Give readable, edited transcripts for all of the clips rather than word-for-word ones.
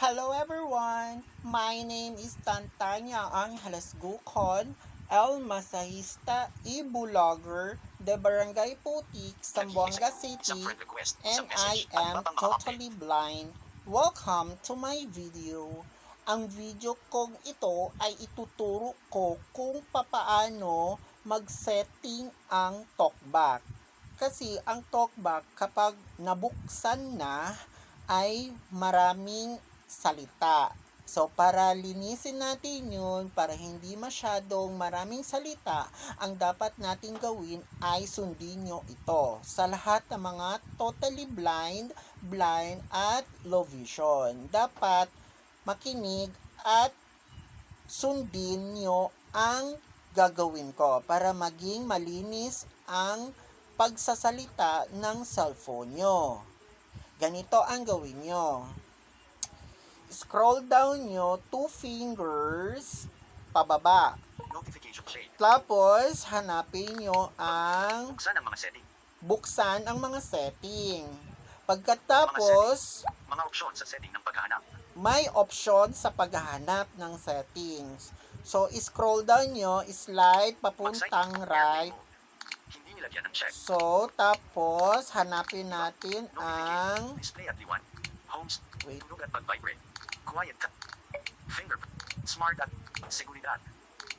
Hello everyone! My name is Tantanya Angeles Gucon, El Masahista, e-blogger, de Barangay Putik, Zamboanga City, and I am totally blind. Welcome to my video. Ang video kong ito ay ituturo ko kung papaano mag-setting ang talkback. Kasi ang talkback kapag nabuksan na ay maraming salita. So, para linisin natin yun, para hindi masyadong maraming salita, ang dapat nating gawin ay sundin nyo ito sa lahat ng mga totally blind, at low vision. Dapat makinig at sundin nyo ang gagawin ko para maging malinis ang pagsasalita ng cellphone nyo. Ganito ang gawin nyo. Scroll down nyo 2 fingers pababa. Notification shade. Tapos, hanapin nyo ang Buksan ang mga setting. setting. Pagkatapos, Mga opsyon sa setting ng paghahanap. may option sa paghahanap ng settings. So, scroll down nyo, slide papuntang right. Hindi nilagyan ng check. So, tapos, hanapin natin ang Display at liwan. Homes. Wait. Tunog at pag-vibrate. Quiet cut. Fingerprint. Smart at seguridad.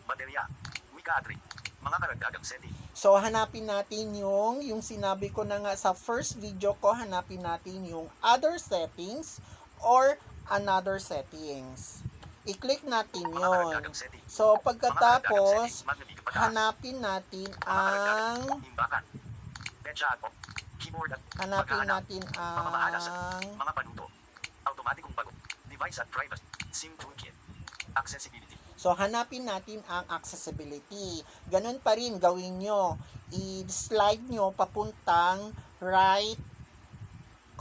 Baterya. Wika at ring. Mga karagdagang setting. So, hanapin natin yung sinabi ko na nga sa first video ko, hanapin natin yung other settings or another settings. I-click natin Mga yon. karagdagang setting. So, Mga karagdagang pagkatapos, settings, magnifig pataas. hanapin natin Mga karagdagang ang imbakan. Petsa at keyboard at hanapin paghahanap. natin Mga pamahalas at ang mga panuto. Automatikong pag device at privacy. SIM toolkit. Accessibility. So, hanapin natin ang accessibility. Ganun pa rin gawin nyo. I-slide nyo papuntang right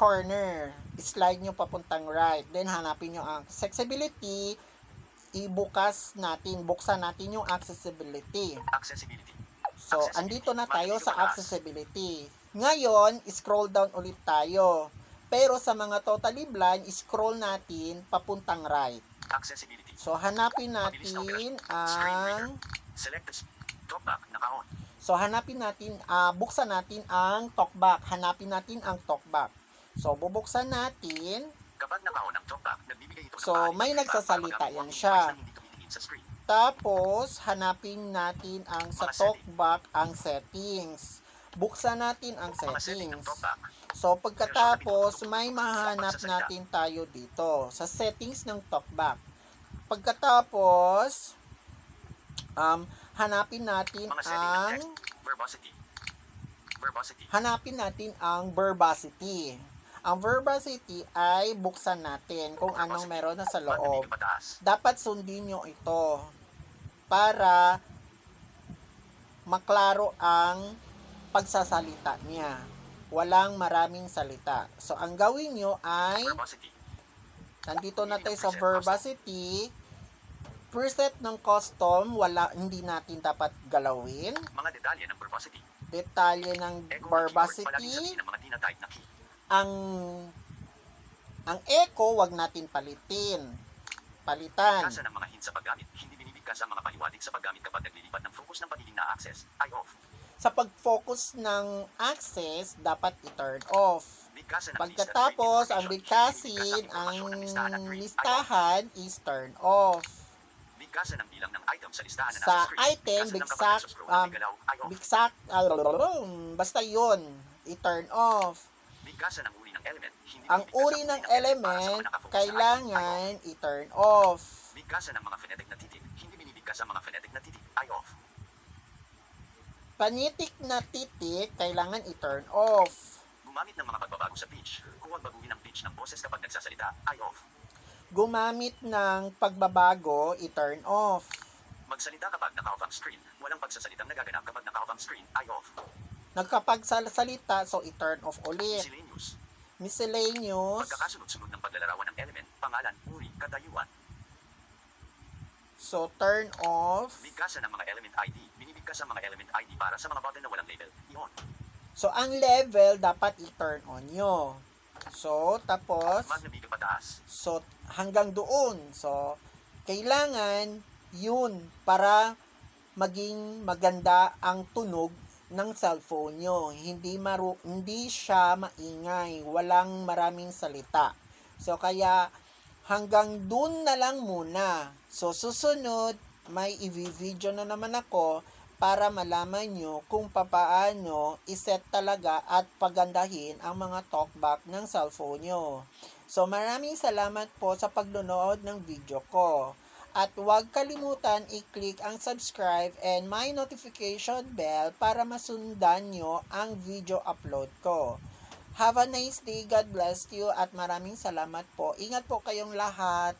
corner. Slide nyo papuntang right. Then, hanapin nyo ang accessibility. Buksan natin yung accessibility. Accessibility. So, andito na tayo sa accessibility. Ngayon, scroll down ulit tayo. Pero sa mga totally blind, scroll natin papuntang right. Accessibility. So, hanapin natin ang Select talkback naka-on. So, buksan natin ang talkback. Hanapin natin ang talkback. So, bubuksan natin. Kapag naka-on ang talkback, nagbibigay ito ng So, paalitan may feedback nagsasalita para yan magamit siya. ang device na hindi tumitingin sa screen. Tapos, hanapin natin ang sa Mga setting. talkback ang settings. Buksan natin ang Mga setting ng settings. talkback. So, pagkatapos, may mahanap natin tayo dito sa settings ng talkback. Pagkatapos, hanapin natin Mga setting ng ang text. Verbosity. Verbosity. hanapin natin ang verbosity. Ang verbosity ay buksan natin kung anong meron na sa loob. Magnifig pataas. Dapat sundin nyo ito para maklaro ang pagsasalita niya. Walang maraming salita. So, ang gawin nyo ay, Verbosity. nandito na tayo sa verbosity, preset ng custom, hindi natin dapat galawin. Mga detalye ng verbosity. Detalye ng Echo ng keyboard, palaging verbosity, sabihin ng mga tinatype na key. ang echo, wag natin palitan. Bigkasan ng mga hint sa paggamit. Hindi binibigkas ang mga paliwanag sa paggamit kapag naglilipat ng focus ng pagiging na-access. Eye off. Sa pag-focus ng access, dapat i-turn off. Bigkasan ng Pagkatapos, ang bigkasin, ang listahan is turn off. Bigkasan ng bilang ng item sa listahan na Sa nasa screen. item, Bigkasan ng kapag nagsascroll ng bigalaw. Eye off. basta yun, i-turn off. Bigkasan ng uri ng element. Hindi Ang binibigkas uri ang ng para sa mga element, nakafocus na item. Eye off. kailangan i-turn off. Bigkasan ng mga phonetic na titik. Hindi binibigkas ang mga phonetic na titik. Eye off. Panitik na titik, kailangan i-turn off. Gumamit ng mga pagbabago sa pitch. Huwag baguhin ang pitch ng boses kapag nagsasalita. Eye off. Gumamit ng pagbabago, i-turn off. Magsalita kapag naka-off ang screen. Walang pagsasalitang nagaganap kapag naka-off ang screen. Eye off. Nagkapagsalita, so i-turn off ulit. Miscellaneous. Miscellaneous, Pagkakasunod-sunod ng paglalarawan ng element, pangalan, uri, katayuan. so turn off. Bigkasan ng mga element ID. Binibigkas ang mga element ID para sa mga button na walang label. I-on. So, ang level, dapat i-turn on nyo. So, tapos, Magnamig pataas. so, hanggang doon. So, kailangan yun para maging maganda ang tunog ng cellphone nyo. Hindi siya maingay, walang maraming salita. So, kaya hanggang dun na lang muna. So, susunod, may i-video na naman ako para malaman nyo kung papaano iset talaga at pagandahin ang mga talkback ng cellphone nyo. So, maraming salamat po sa pagnonood ng video ko. At huwag kalimutan i-click ang subscribe and my notification bell para masundan nyo ang video upload ko. Have a nice day. God bless you at maraming salamat po. Ingat po kayong lahat.